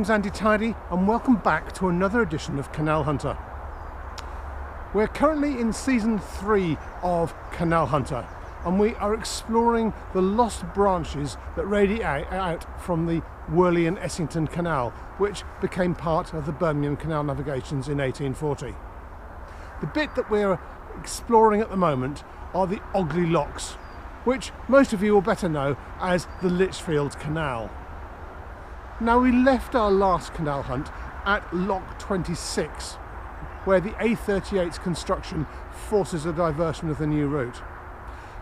name's Andy Tidy and welcome back to another edition of Canal Hunter. We're currently in Season 3 of Canal Hunter and we are exploring the lost branches that radiate out from the Wyrley and Essington Canal, which became part of the Birmingham Canal navigations in 1840. The bit that we're exploring at the moment are the Ogley Locks, which most of you will better know as the Lichfield Canal. Now, we left our last canal hunt at Lock 26, where the A38's construction forces a diversion of the new route.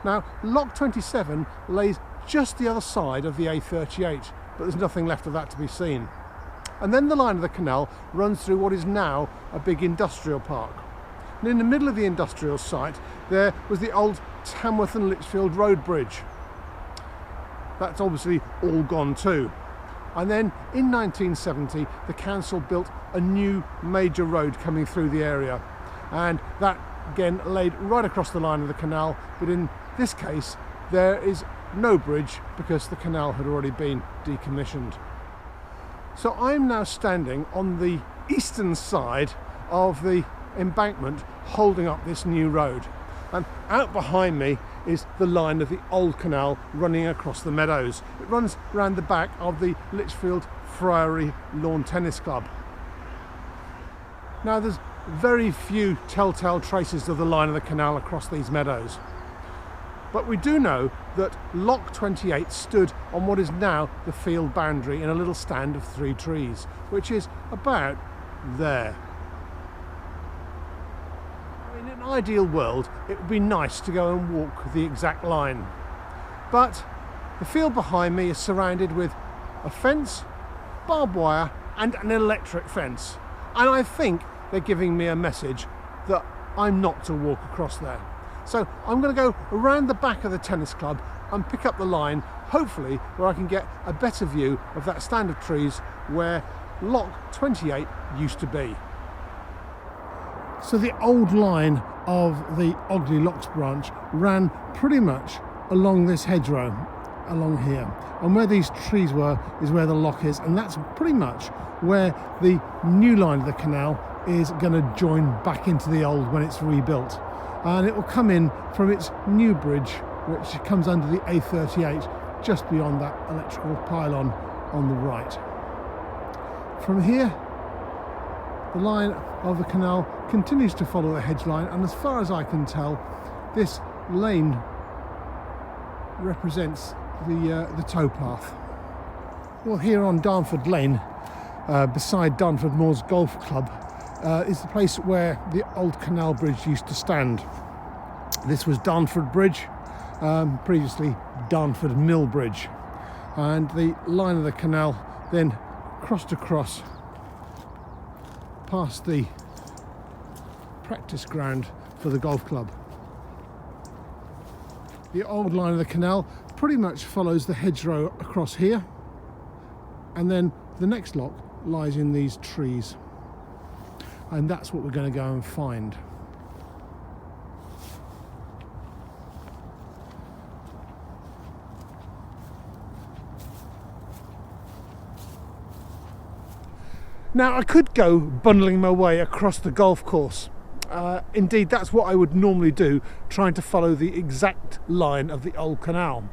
Now, Lock 27 lays just the other side of the A38, but there's nothing left of that to be seen. And then the line of the canal runs through what is now a big industrial park. And in the middle of the industrial site, there was the old Tamworth and Lichfield Road Bridge. That's obviously all gone too. And then in 1970, the council built a new major road coming through the area. And that again laid right across the line of the canal. But in this case, there is no bridge because the canal had already been decommissioned. So I'm now standing on the eastern side of the embankment holding up this new road. And out behind me is the line of the old canal running across the meadows. It runs round the back of the Lichfield Friary Lawn Tennis Club. Now, there's very few telltale traces of the line of the canal across these meadows. But we do know that Lock 28 stood on what is now the field boundary in a little stand of 3 trees, which is about there. In an ideal world, it would be nice to go and walk the exact line. But the field behind me is surrounded with a fence, barbed wire and an electric fence. And I think they're giving me a message that I'm not to walk across there. So I'm going to go around the back of the tennis club and pick up the line, hopefully where I can get a better view of that stand of trees where Lock 28 used to be. So the old line of the Ogley Locks branch ran pretty much along this hedgerow, along here. And where these trees were is where the lock is, and that's pretty much where the new line of the canal is going to join back into the old when it's rebuilt. And it will come in from its new bridge, which comes under the A38, just beyond that electrical pylon on the right. From here, the line of the canal continues to follow the hedge line, and as far as I can tell, this lane represents the towpath. Well, here on Danford Lane, beside Danford Moors Golf Club, is the place where the old canal bridge used to stand. This was Danford Bridge, previously Danford Mill Bridge, and the line of the canal then crossed across past the practice ground for the golf club. The old line of the canal pretty much follows the hedgerow across here, and then the next lock lies in these trees, and that's what we're going to go and find. Now, I could go bundling my way across the golf course. Indeed, that's what I would normally do, trying to follow the exact line of the old canal.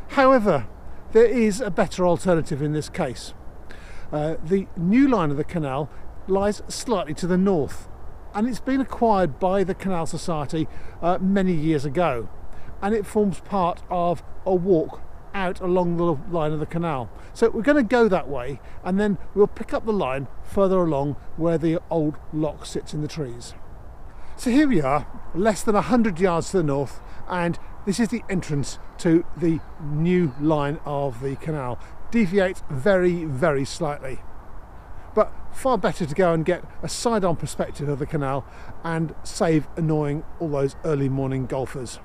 However, there is a better alternative in this case. The new line of the canal lies slightly to the north, and it's been acquired by the Canal Society many years ago, and it forms part of a walk out along the line of the canal. So we're going to go that way, and then we'll pick up the line further along where the old lock sits in the trees. So here we are, less than 100 yards to the north, and this is the entrance to the new line of the canal. Deviates very, very slightly, but far better to go and get a side-on perspective of the canal and save annoying all those early morning golfers.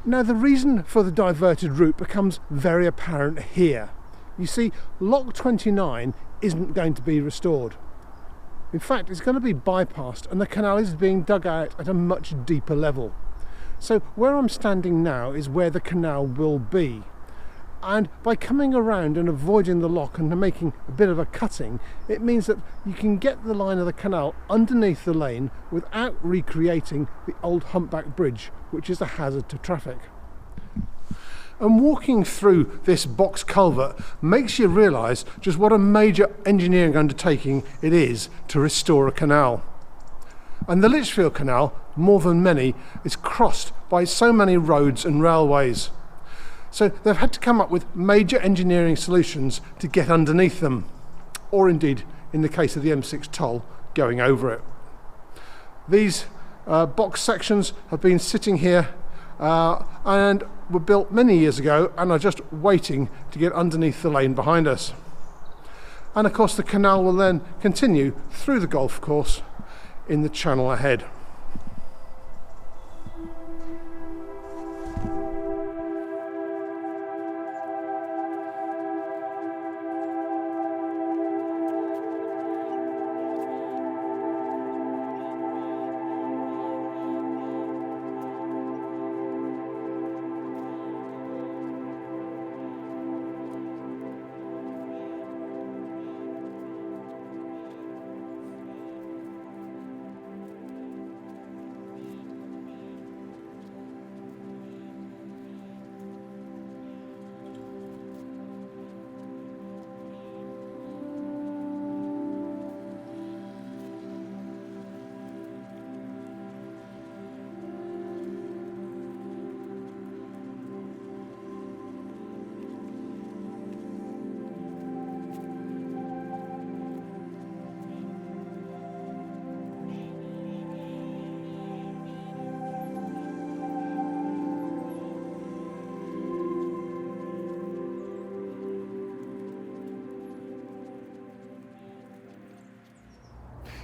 Now the reason for the diverted route becomes very apparent here. You see, Lock 29 isn't going to be restored. In fact, it's going to be bypassed and the canal is being dug out at a much deeper level. So where I'm standing now is where the canal will be. And by coming around and avoiding the lock and making a bit of a cutting, it means that you can get the line of the canal underneath the lane without recreating the old humpback bridge, which is a hazard to traffic. And walking through this box culvert makes you realise just what a major engineering undertaking it is to restore a canal. And the Lichfield Canal, more than many, is crossed by so many roads and railways. So they've had to come up with major engineering solutions to get underneath them, or indeed, in the case of the M6 toll, going over it. These box sections have been sitting here and were built many years ago and are just waiting to get underneath the lane behind us. And of course the canal will then continue through the golf course in the channel ahead.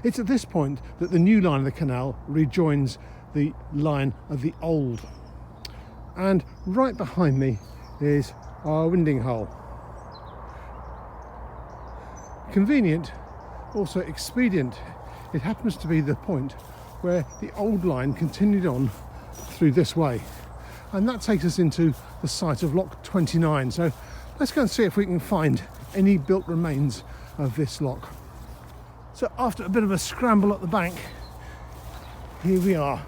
It's at this point that the new line of the canal rejoins the line of the old. And right behind me is our winding hole. Convenient, also expedient. It happens to be the point where the old line continued on through this way. And that takes us into the site of Lock 29. So let's go and see if we can find any built remains of this lock. So after a bit of a scramble at the bank, here we are.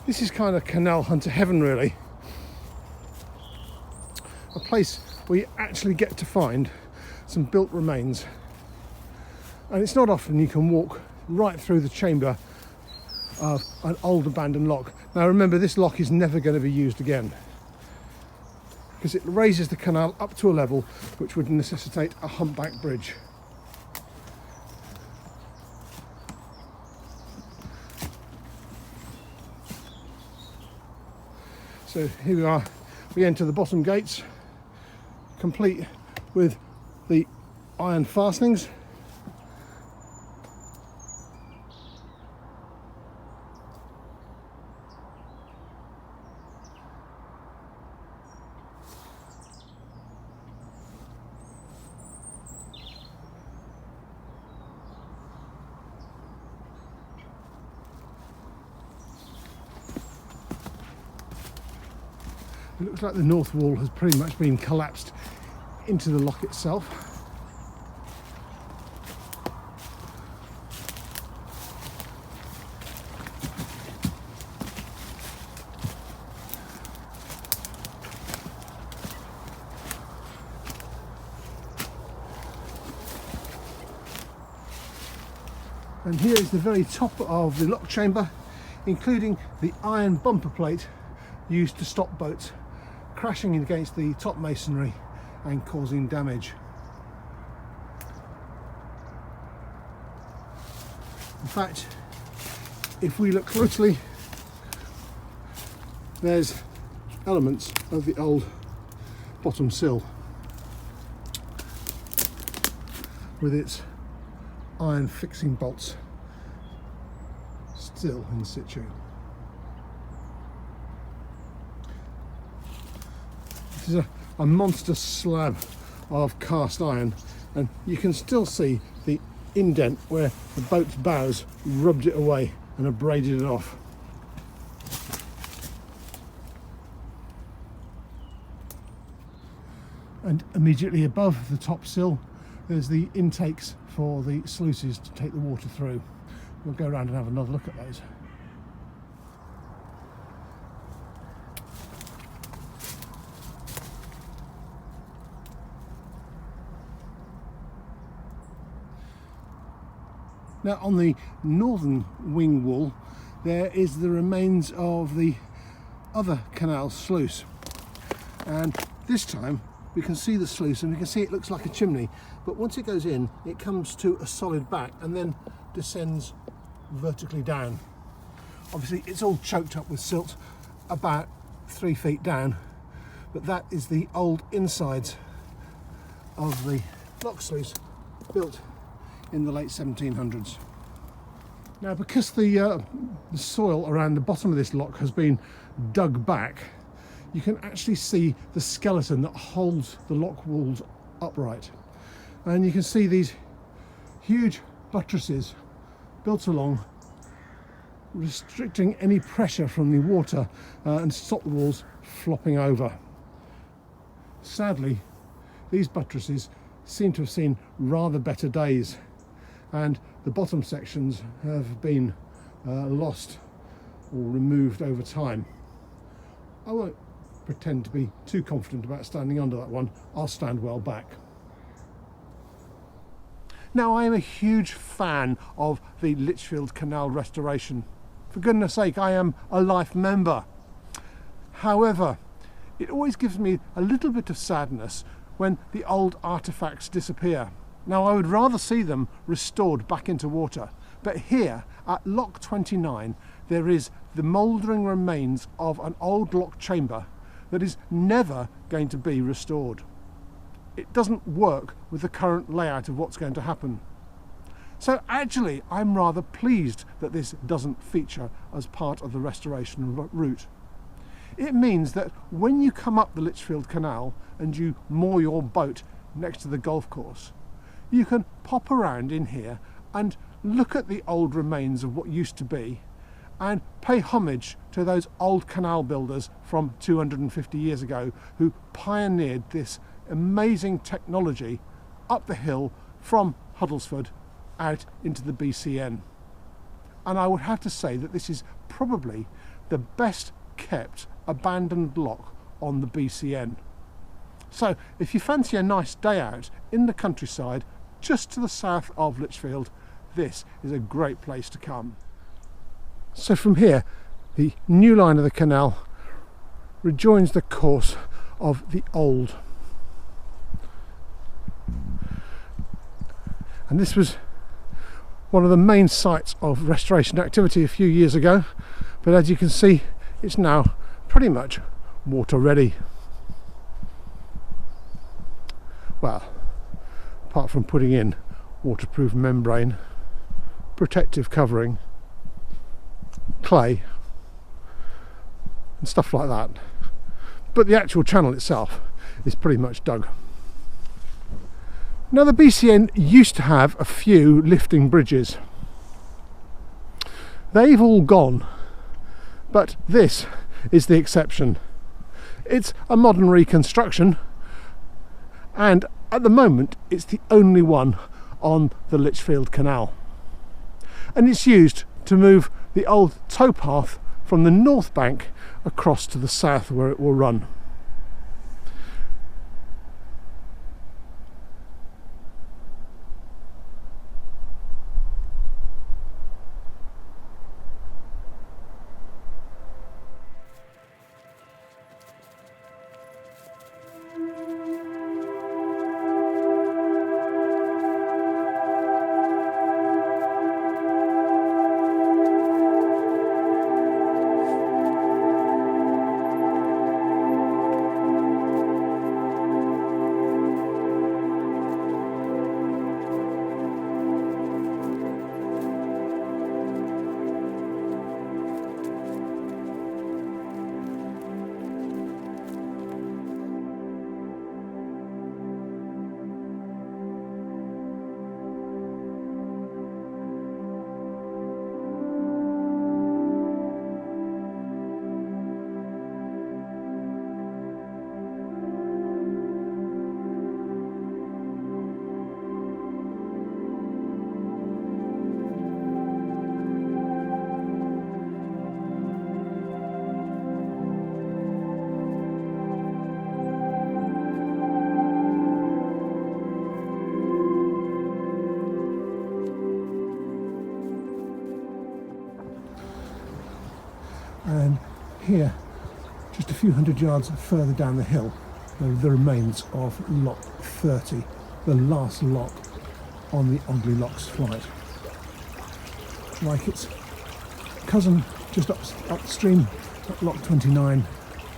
This is kind of Canal Hunter heaven, really. A place where you actually get to find some built remains. And it's not often you can walk right through the chamber of an old abandoned lock. Now remember, this lock is never going to be used again, because it raises the canal up to a level which would necessitate a humpback bridge. So here we are, we enter the bottom gates, complete with the iron fastenings. It looks like the north wall has pretty much been collapsed into the lock itself. And here is the very top of the lock chamber, including the iron bumper plate used to stop boats crashing against the top masonry and causing damage. In fact, if we look closely, there's elements of the old bottom sill with its iron fixing bolts still in situ. This is a monster slab of cast iron, and you can still see the indent where the boat's bows rubbed it away and abraded it off. And immediately above the top sill there's the intakes for the sluices to take the water through. We'll go around and have another look at those. Now on the northern wing wall there is the remains of the other canal sluice, and this time we can see the sluice and we can see it looks like a chimney, but once it goes in it comes to a solid back and then descends vertically down. Obviously it's all choked up with silt about 3 feet down, but that is the old insides of the lock sluice built in the late 1700s. Now because the soil around the bottom of this lock has been dug back, you can actually see the skeleton that holds the lock walls upright, and you can see these huge buttresses built along, restricting any pressure from the water and stop the walls flopping over. Sadly, these buttresses seem to have seen rather better days, and the bottom sections have been lost or removed over time. I won't pretend to be too confident about standing under that one. I'll stand well back. Now I am a huge fan of the Lichfield Canal restoration. For goodness sake, I am a life member. However, it always gives me a little bit of sadness when the old artefacts disappear. Now I would rather see them restored back into water, but here at Lock 29 there is the mouldering remains of an old lock chamber that is never going to be restored. It doesn't work with the current layout of what's going to happen. So actually I'm rather pleased that this doesn't feature as part of the restoration route. It means that when you come up the Lichfield Canal and you moor your boat next to the golf course, you can pop around in here and look at the old remains of what used to be and pay homage to those old canal builders from 250 years ago who pioneered this amazing technology up the hill from Huddlesford out into the BCN. And I would have to say that this is probably the best kept abandoned lock on the BCN. So if you fancy a nice day out in the countryside just to the south of Lichfield, this is a great place to come. So from here, the new line of the canal rejoins the course of the old. And this was one of the main sites of restoration activity a few years ago, but as you can see, it's now pretty much water ready. Well, apart from putting in waterproof membrane, protective covering, clay and stuff like that, but the actual channel itself is pretty much dug. Now the BCN used to have a few lifting bridges. They've all gone, but this is the exception. It's a modern reconstruction, and at the moment it's the only one on the Lichfield Canal, and it's used to move the old towpath from the north bank across to the south where it will run. here, just a few hundred yards further down the hill, the remains of Lock 30, the last lock on the Ogley Locks flight. Like its cousin just upstream at Lock 29,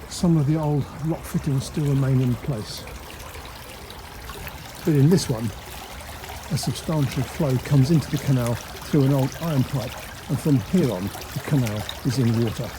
some of the old lock fittings still remain in place. But in this one, a substantial flow comes into the canal through an old iron pipe, and from here on the canal is in water.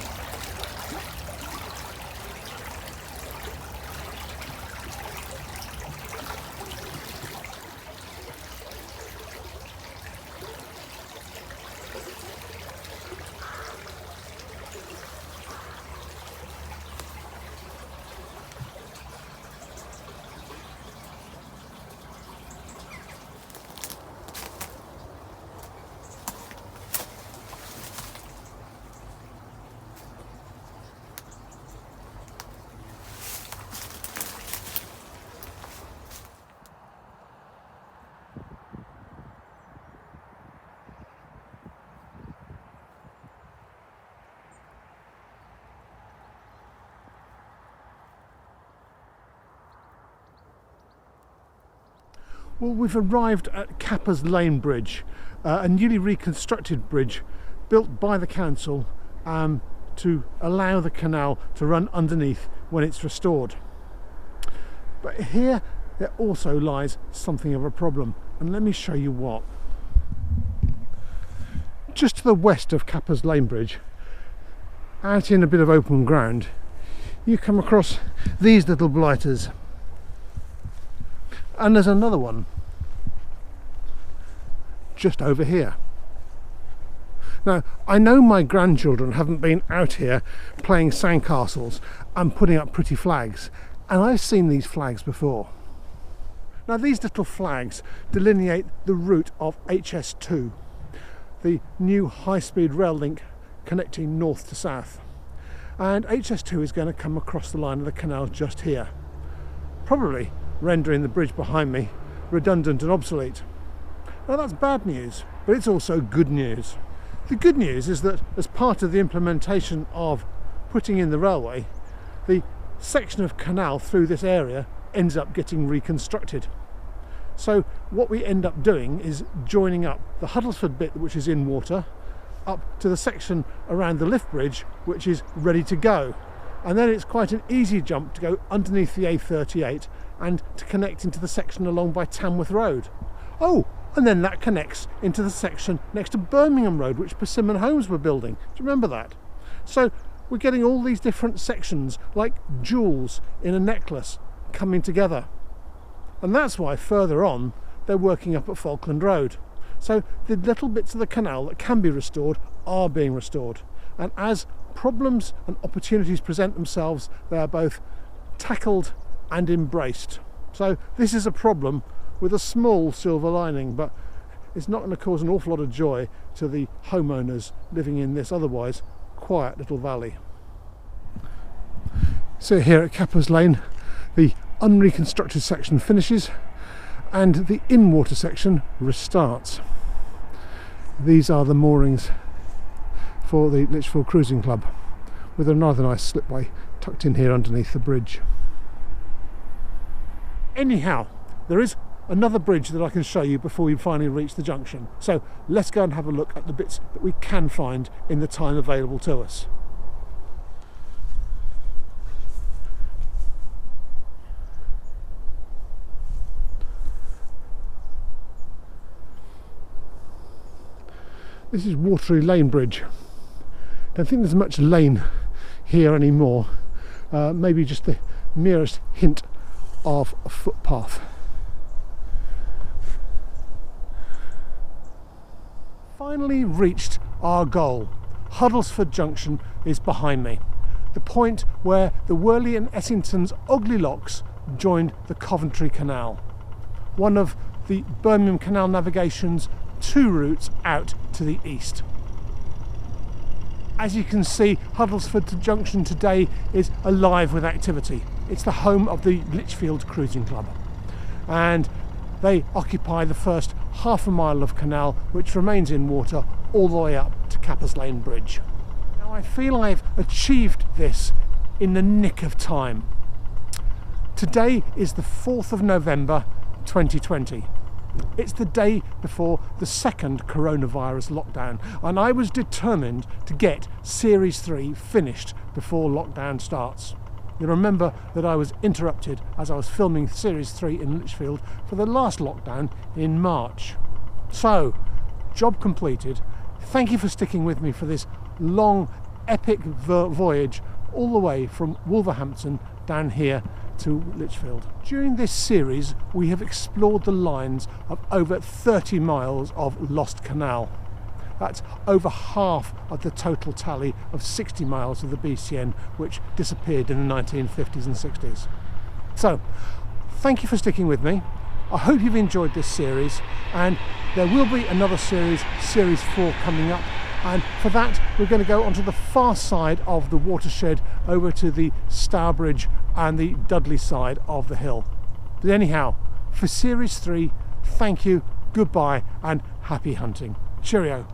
Well, we've arrived at Capper's Lane Bridge, a newly reconstructed bridge built by the council to allow the canal to run underneath when it's restored. But here there also lies something of a problem, and let me show you what. Just to the west of Capper's Lane Bridge, out in a bit of open ground, you come across these little blighters. And there's another one just over here. Now, I know my grandchildren haven't been out here playing sandcastles and putting up pretty flags, and I've seen these flags before. Now, these little flags delineate the route of HS2, the new high-speed rail link connecting north to south. And HS2 is going to come across the line of the canal just here, probably rendering the bridge behind me redundant and obsolete. Now, that's bad news, but it's also good news. The good news is that as part of the implementation of putting in the railway, the section of canal through this area ends up getting reconstructed. So what we end up doing is joining up the Huddlesford bit, which is in water, up to the section around the lift bridge, which is ready to go. And then it's quite an easy jump to go underneath the A38 and to connect into the section along by Tamworth Road. Oh, and then that connects into the section next to Birmingham Road, which Persimmon Homes were building. Do you remember that? So we're getting all these different sections, like jewels in a necklace, coming together. And that's why further on they're working up at Falkland Road. So the little bits of the canal that can be restored are being restored. And as problems and opportunities present themselves, they are both tackled and embraced. So this is a problem with a small silver lining, but it's not going to cause an awful lot of joy to the homeowners living in this otherwise quiet little valley. So here at Capper's Lane, the unreconstructed section finishes and the in-water section restarts. These are the moorings for the Lichfield Cruising Club, with another nice slipway tucked in here underneath the bridge. Anyhow, there is another bridge that I can show you before we finally reach the junction. So let's go and have a look at the bits that we can find in the time available to us. This is Wyrley Lane Bridge. Don't think there's much lane here anymore. Maybe just the merest hint of a footpath. Finally reached our goal. Huddlesford Junction is behind me. The point where the Wyrley and Essington's Ogley Locks joined the Coventry Canal. One of the Birmingham Canal Navigation's two routes out to the east. As you can see, Huddlesford Junction today is alive with activity. It's the home of the Lichfield Cruising Club, and they occupy the first half a mile of canal which remains in water all the way up to Capper's Lane Bridge. Now, I feel I've achieved this in the nick of time. Today is the 4th of November 2020. It's the day before the second coronavirus lockdown, and I was determined to get Series 3 finished before lockdown starts. You'll remember that I was interrupted as I was filming Series 3 in Lichfield for the last lockdown in March. So, job completed. Thank you for sticking with me for this long, epic voyage all the way from Wolverhampton down here to Lichfield. During this series we have explored the lines of over 30 miles of lost canal. That's over half of the total tally of 60 miles of the BCN which disappeared in the 1950s and 60s. So, thank you for sticking with me. I hope you've enjoyed this series, and there will be another series, Series 4, coming up. And for that we're going to go onto the far side of the watershed over to the Stourbridge and the Dudley side of the hill. But anyhow, for Series 3, thank you, goodbye and happy hunting. Cheerio.